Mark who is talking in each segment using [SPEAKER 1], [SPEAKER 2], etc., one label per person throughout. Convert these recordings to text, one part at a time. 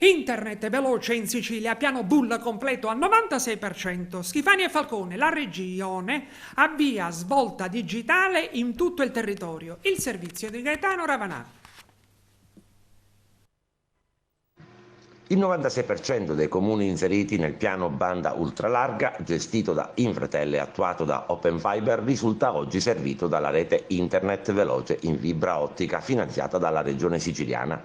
[SPEAKER 1] Internet veloce in Sicilia, piano bull completo al 96%. Schifani e Falcone, la regione avvia svolta digitale in tutto il territorio. Il servizio di Gaetano Ravanà.
[SPEAKER 2] Il 96% dei comuni inseriti nel piano banda ultralarga, gestito da Infratel e attuato da Open Fiber, risulta oggi servito dalla rete internet veloce in fibra ottica finanziata dalla regione siciliana.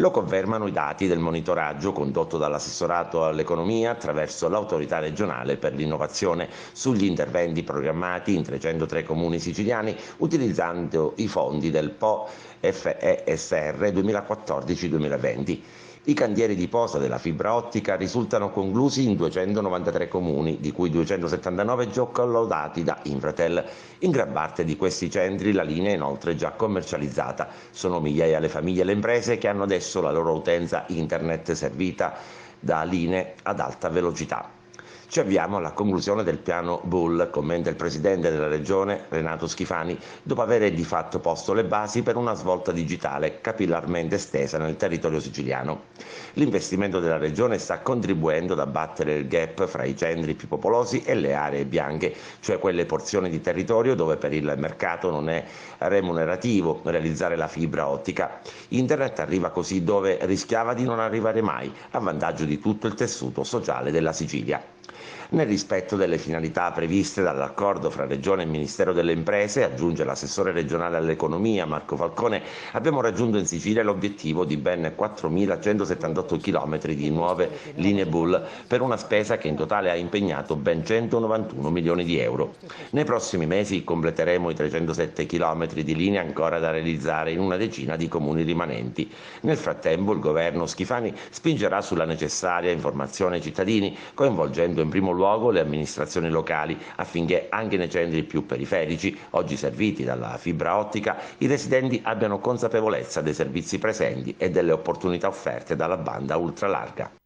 [SPEAKER 2] Lo confermano i dati del monitoraggio condotto dall'assessorato all'economia attraverso l'autorità regionale per l'innovazione sugli interventi programmati in 303 comuni siciliani utilizzando i fondi del PO FESR 2014-2020. I cantieri di posa della fibra ottica risultano conclusi in 293 comuni, di cui 279 già collaudati da Infratel. In gran parte di questi centri la linea è inoltre già commercializzata. Sono migliaia le famiglie e le imprese che hanno adesso la loro utenza internet servita da linee ad alta velocità. Ci avviamo alla conclusione del piano Bull, commenta il presidente della regione Renato Schifani, dopo aver di fatto posto le basi per una svolta digitale capillarmente estesa nel territorio siciliano. L'investimento della regione sta contribuendo ad abbattere il gap fra i centri più popolosi e le aree bianche, cioè quelle porzioni di territorio dove per il mercato non è remunerativo realizzare la fibra ottica. Internet arriva così dove rischiava di non arrivare mai, a vantaggio di tutto il tessuto sociale della Sicilia. Nel rispetto delle finalità previste dall'accordo fra Regione e Ministero delle Imprese, aggiunge l'assessore regionale all'economia Marco Falcone, abbiamo raggiunto in Sicilia l'obiettivo di ben 4.178 km di nuove linee Bull per una spesa che in totale ha impegnato ben 191 milioni di euro. Nei prossimi mesi completeremo i 307 km di linee ancora da realizzare in una decina di comuni rimanenti. Nel frattempo il governo Schifani spingerà sulla necessaria informazione ai cittadini, coinvolgendo in primo luogo le amministrazioni locali affinché anche nei centri più periferici, oggi serviti dalla fibra ottica, i residenti abbiano consapevolezza dei servizi presenti e delle opportunità offerte dalla banda ultralarga.